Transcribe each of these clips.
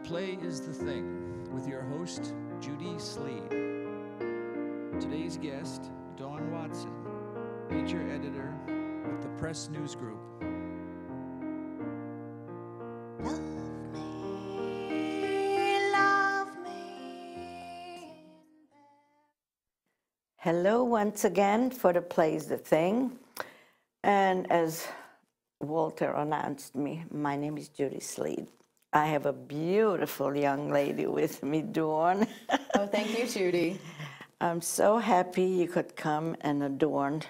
Play is the Thing with your host, Judy Sleed. Today's guest, Dawn Watson, feature editor with the Press News Group. Hello once again for the Play is the Thing. And as Walter announced me, my name is Judy Sleed. I have a beautiful young lady with me, Dawn. Oh, thank you, Judy. I'm so happy you could come and adorn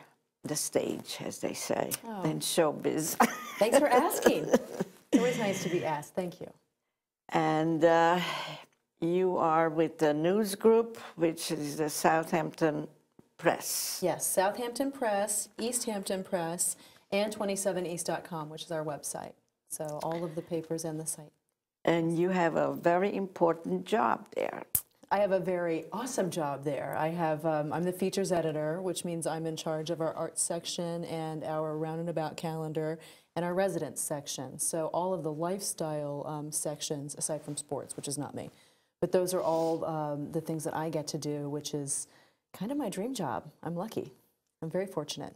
the stage, as they say, in showbiz. Thanks for asking. It's always nice to be asked. Thank you. And you are with the news group, which is the Southampton Press. Yes, Southampton Press, East Hampton Press, and 27east.com, which is our website. So all of the papers and the site. And you have a very important job there. I have a very awesome job there. I have, I'm the features editor, which means I'm in charge of our arts section and our round and about calendar and our residence section. So all of the lifestyle sections, aside from sports, which is not me. But those are all the things that I get to do, which is kind of my dream job. I'm lucky. I'm very fortunate.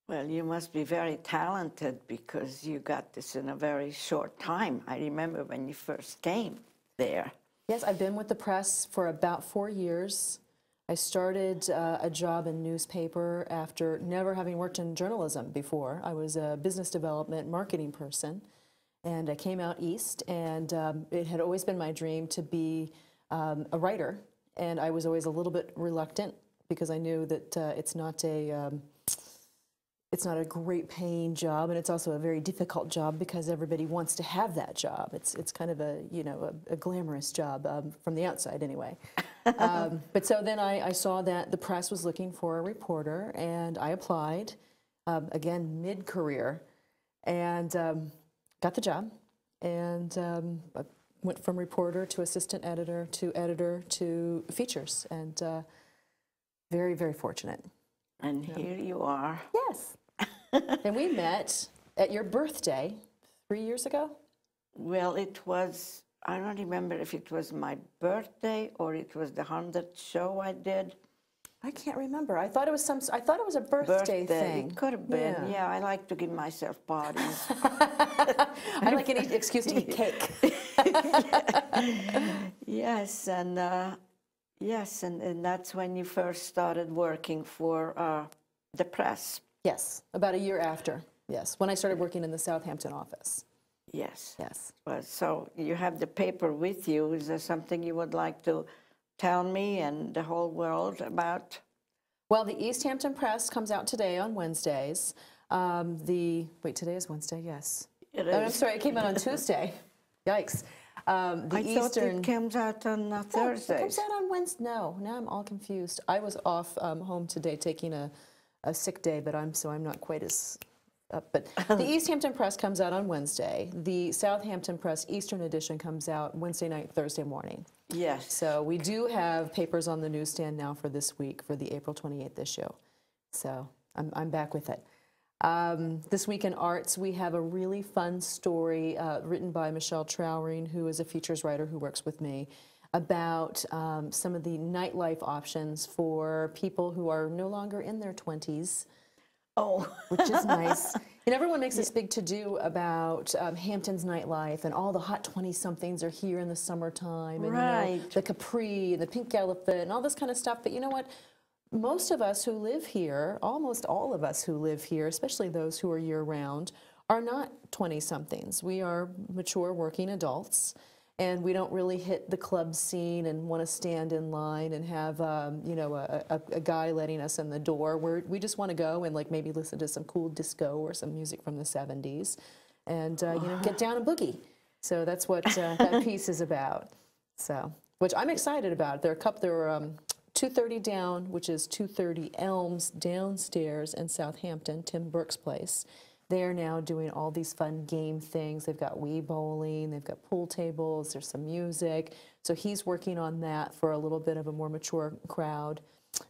Well, you must be very talented because you got this in a very short time. I remember when you first came there. Yes, I've been with the press for about 4 years. I started a job in newspaper after never having worked in journalism before. I was a business development marketing person, and I came out east, and it had always been my dream to be a writer, and I was always a little bit reluctant because I knew that it's not a great paying job, and it's also a very difficult job because everybody wants to have that job. It's kind of a, you know, a glamorous job from the outside anyway. But so then I saw that the press was looking for a reporter, and I applied, again, mid-career, and got the job, and I went from reporter to assistant editor to features, and very, very fortunate. And here you are. Yes. And we met at your birthday 3 years ago? Well, it was, I don't remember if it was my birthday or it was the 100th show I did. I can't remember. I thought it was a birthday thing. It could have been. Yeah, I like to give myself parties. I like any excuse to eat cake. Yes, and that's when you first started working for the press. Yes, about a year after. Yes, when I started working in the Southampton office. Yes. Yes. Well, so you have the paper with you. Is there something you would like to tell me and the whole world about? Well, the East Hampton Press comes out today on Wednesdays. Wait, today is Wednesday, yes. It is. Oh, I'm sorry, it came out on Tuesday. Yikes. I thought it comes out on Thursdays. It comes out on Wednesday. No, now I'm all confused. I was off home today taking a sick day, but I'm not quite as up. But the East Hampton Press comes out on Wednesday. The Southampton Press Eastern Edition comes out Wednesday night, Thursday morning. Yes. So we do have papers on the newsstand now for this week, for the April 28th issue. So I'm back with it. This week in arts, we have a really fun story written by Michelle Trowering, who is a features writer who works with me, about some of the nightlife options for people who are no longer in their 20s. Oh. Which is nice. And everyone makes this big to-do about Hampton's nightlife, and all the hot 20-somethings are here in the summertime. And, right. You know, the Capri, and the Pink Elephant, and all this kind of stuff. But you know what? Most of us who live here, almost all of us who live here, especially those who are year-round, are not 20-somethings. We are mature working adults, and we don't really hit the club scene and want to stand in line and have, you know, a guy letting us in the door. We just want to go and like maybe listen to some cool disco or some music from the 70s, and you know, get down and boogie. So that's what that piece is about. So, which I'm excited about. There are 230 Down, which is 230 Elms downstairs in Southampton, Tim Burke's place. They are now doing all these fun game things. They've got Wii bowling, they've got pool tables, there's some music. So he's working on that for a little bit of a more mature crowd.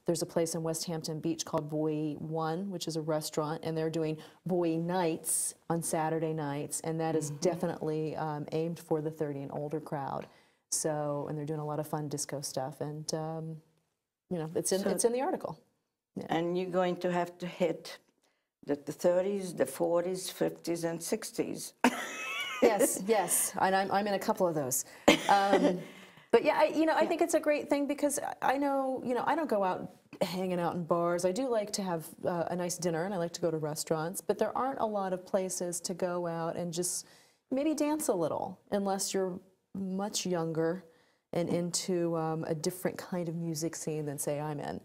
there's a place in West Hampton Beach called Boy One, which is a restaurant, and they're doing Boy Nights on Saturday nights, and that is definitely aimed for the 30 and older crowd. So, and they're doing a lot of fun disco stuff, and you know, it's in the article. Yeah. And you're going to have to hit the 30s, the 40s, 50s, and 60s. Yes, yes, and I'm in a couple of those. But yeah, I think it's a great thing because I know, I don't go out hanging out in bars. I do like to have a nice dinner, and I like to go to restaurants, but there aren't a lot of places to go out and just maybe dance a little, unless you're much younger and into a different kind of music scene than, say, I'm in.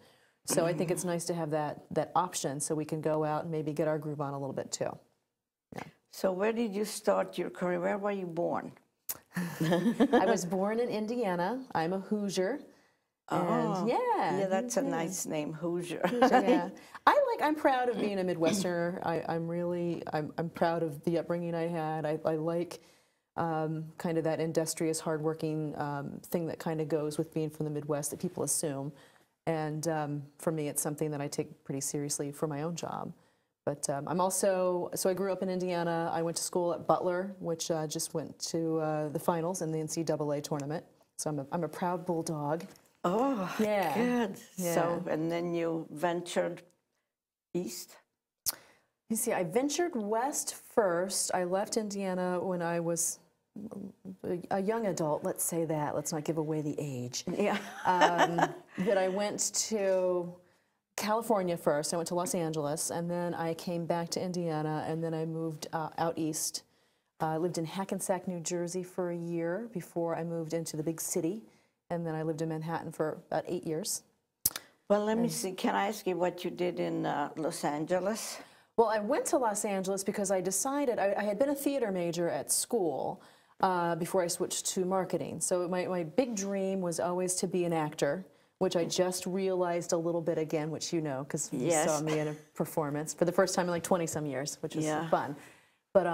So I think it's nice to have that option so we can go out and maybe get our groove on a little bit too. Yeah. So where did you start your career? Where were you born? I was born in Indiana. I'm a Hoosier. And yeah, that's a nice name, Hoosier. Yeah, I'm proud of being a Midwesterner. I'm proud of the upbringing I had. I like kind of that industrious, hardworking thing that kind of goes with being from the Midwest that people assume. And for me, it's something that I take pretty seriously for my own job. But I'm also, so I grew up in Indiana. I went to school at Butler, which just went to the finals in the NCAA tournament. So I'm a proud Bulldog. Oh, yeah. Good. Yeah. So, and then you ventured east? You see, I ventured west first. I left Indiana when I was a young adult, let's say that. Let's not give away the age. Yeah. But I went to California first. I went to Los Angeles, and then I came back to Indiana, and then I moved out east. I lived in Hackensack, New Jersey for a year before I moved into the big city. And then I lived in Manhattan for about 8 years. Well, let me see. Can I ask you what you did in Los Angeles? Well, I went to Los Angeles because I decided, I had been a theater major at school before I switched to marketing. So my big dream was always to be an actor, which I just realized a little bit again, which you know, because you saw me in a performance for the first time in like 20-some years, which was fun. But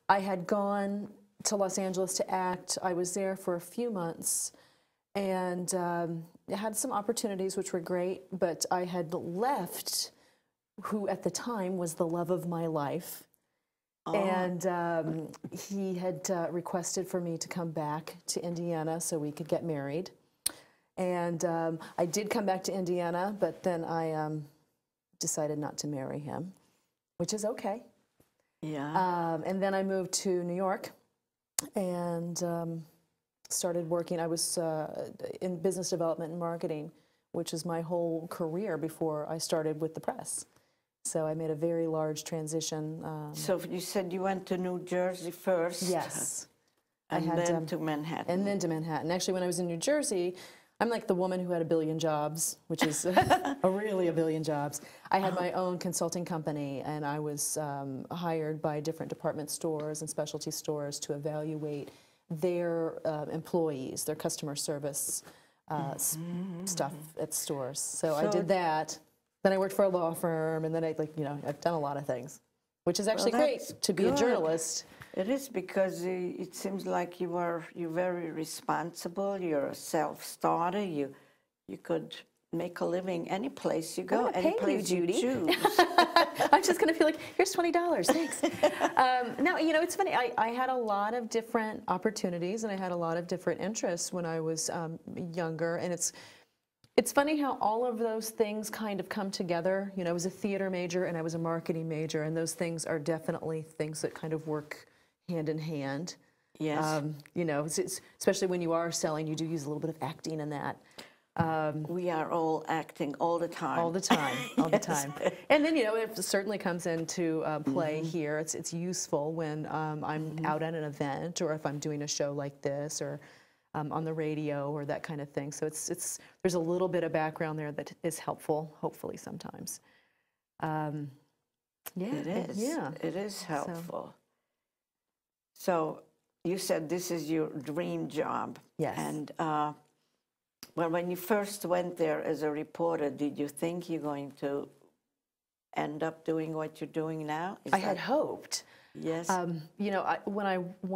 I had gone to Los Angeles to act. I was there for a few months. And had some opportunities which were great, but I had left who at the time was the love of my life. Oh. And he had requested for me to come back to Indiana so we could get married. And I did come back to Indiana, but then I decided not to marry him, which is okay. Yeah. And then I moved to New York and started working. I was in business development and marketing, which is my whole career before I started with the press. So I made a very large transition. So you said you went to New Jersey first? Yes. And then to Manhattan. And then to Manhattan. Actually, when I was in New Jersey, I'm like the woman who had a billion jobs, which is really a billion jobs. I had my own consulting company, and I was hired by different department stores and specialty stores to evaluate their employees, their customer service stuff at stores. So I did that. Then I worked for a law firm, and then I've done a lot of things, which is actually great to be a journalist. It is, because it seems like you're very responsible. You're a self-starter. You could make a living any place you go, any place you choose. I'm just going to feel like, here's $20, thanks. No, it's funny. I had a lot of different opportunities, and I had a lot of different interests when I was younger, and it's funny how all of those things kind of come together. I was a theater major, and I was a marketing major, and those things are definitely things that kind of work hand in hand. Yes. Especially when you are selling, you do use a little bit of acting in that. We are all acting all the time. All the time, all the time. And then, it certainly comes into play here. It's useful when I'm out at an event, or if I'm doing a show like this, or on the radio, or that kind of thing. So there's a little bit of background there that is helpful, hopefully sometimes. Yeah, it is. Yeah, it is helpful. So you said this is your dream job. Yes. And well, when you first went there as a reporter, did you think you're going to end up doing what you're doing now? I had hoped. Yes. When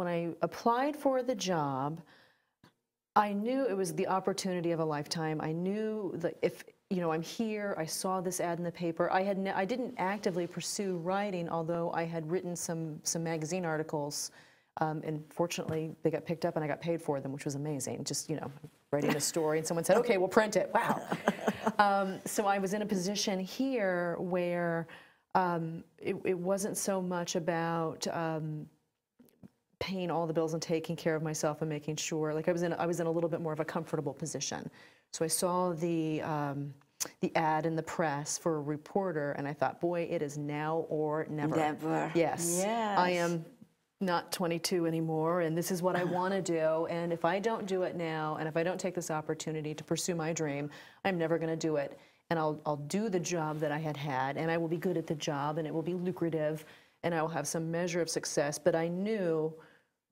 I applied for the job, I knew it was the opportunity of a lifetime. I knew that if you know, I'm here, I saw this ad in the paper. I didn't actively pursue writing, although I had written some magazine articles, and fortunately they got picked up and I got paid for them, which was amazing. Just, you know, writing a story and someone said, okay, we'll print it. Wow. So I was in a position here where it wasn't so much about paying all the bills and taking care of myself and making sure, like I was in a little bit more of a comfortable position. So I saw the ad in the press for a reporter, and I thought, boy, it is now or never. Never. Yes. Yes. I am not 22 anymore, and this is what I want to do. And if I don't do it now, and if I don't take this opportunity to pursue my dream, I'm never going to do it. And I'll do the job that I had, and I will be good at the job, and it will be lucrative, and I will have some measure of success. But I knew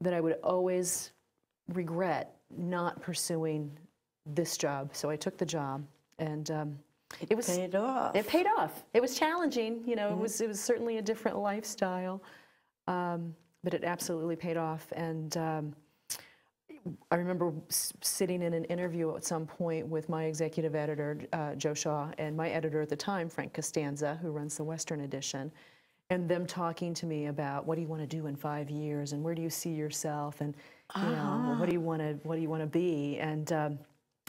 that I would always regret not pursuing this job. So I took the job, and it paid off. It paid off. It was challenging, you know. It was certainly a different lifestyle, but it absolutely paid off. And I remember sitting in an interview at some point with my executive editor, Joe Shaw, and my editor at the time, Frank Costanza, who runs the Western edition, and them talking to me about what do you want to do in 5 years, and where do you see yourself, and you know, what do you want to be. And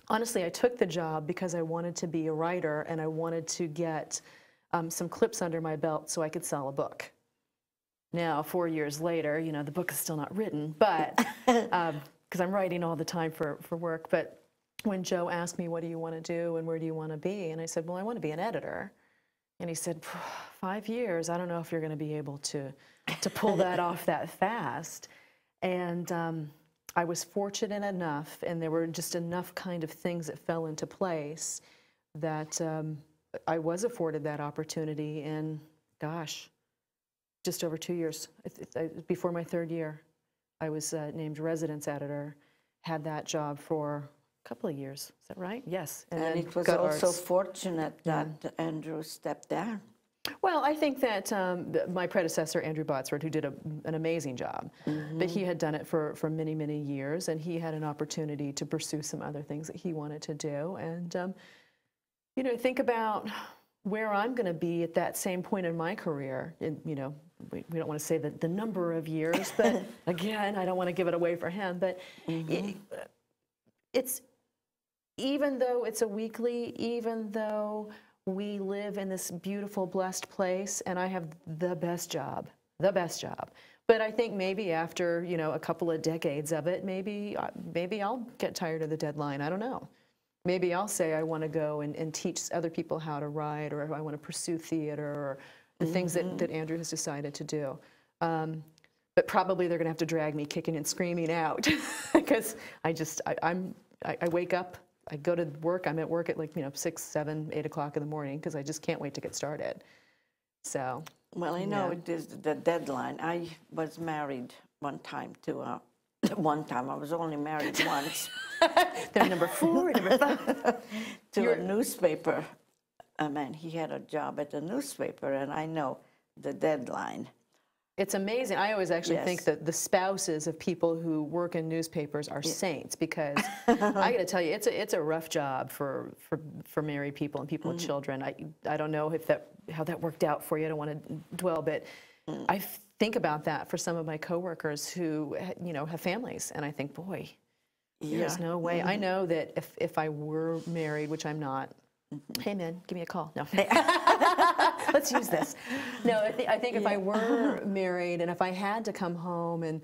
honestly, I took the job because I wanted to be a writer, and I wanted to get some clips under my belt so I could sell a book. Now, 4 years later, you know, the book is still not written, but because I'm writing all the time for work. But when Joe asked me, what do you want to do and where do you want to be? And I said, well, I want to be an editor. And he said, 5 years, I don't know if you're going to be able to pull that off that fast. And I was fortunate enough, and there were just enough kind of things that fell into place that I was afforded that opportunity in, gosh, just over 2 years. Before my 3rd year, I was named residence editor, had that job for a couple of years. Is that right? Yes. And it was also fortunate that Andrew stepped down. Well, I think that my predecessor, Andrew Botsford, who did an amazing job, but he had done it for many, many years, and he had an opportunity to pursue some other things that he wanted to do. And, you know, think about where I'm going to be at that same point in my career. And, you know, we don't want to say the number of years, but again, I don't want to give it away for him. But it's, even though it's a weekly, even though we live in this beautiful, blessed place, and I have the best job. But I think maybe after, you know, a couple of decades of it, maybe I'll get tired of the deadline. I don't know. Maybe I'll say I want to go and teach other people how to write, or I want to pursue theater, or the things that Andrew has decided to do. But probably they're going to have to drag me kicking and screaming out because I wake up, I go to work, I'm at work at like, you know, 6, 7, 8 o'clock in the morning because I just can't wait to get started. So. Well, I know it is the deadline. I was married one time to one time. I was only married once. They're number 4, number 5. To a newspaper. Man, he had a job at a newspaper, and I know the deadline. It's amazing. I always actually think that the spouses of people who work in newspapers are saints, because I got to tell you, it's a rough job for married people and people with children. I don't know if how that worked out for you. I don't want to dwell, but I think about that for some of my coworkers who, you know, have families, and I think, boy, there's no way. I know that if I were married, which I'm not. Hey, man, give me a call. No. Let's use this. No, I think if I were married and if I had to come home and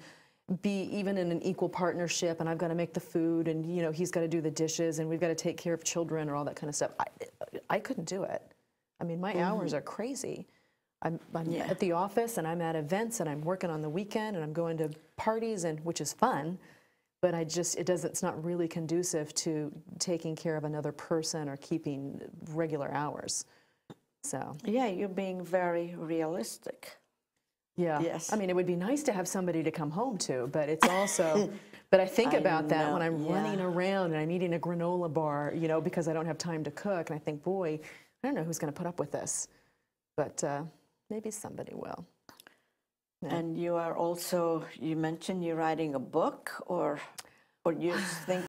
be even in an equal partnership, and I've got to make the food, and, you know, he's got to do the dishes, and we've got to take care of children or all that kind of stuff, I couldn't do it. I mean, my hours are crazy. I'm at the office, and I'm at events, and I'm working on the weekend, and I'm going to parties, and which is fun. But it's not really conducive to taking care of another person or keeping regular hours. So. Yeah, you're being very realistic. Yeah. Yes. I mean, it would be nice to have somebody to come home to, but it's also, but I think about that when I'm running around and I'm eating a granola bar, you know, because I don't have time to cook. And I think, boy, I don't know who's going to put up with this, but maybe somebody will. Yeah. And you are also, you mentioned you're writing a book, or you think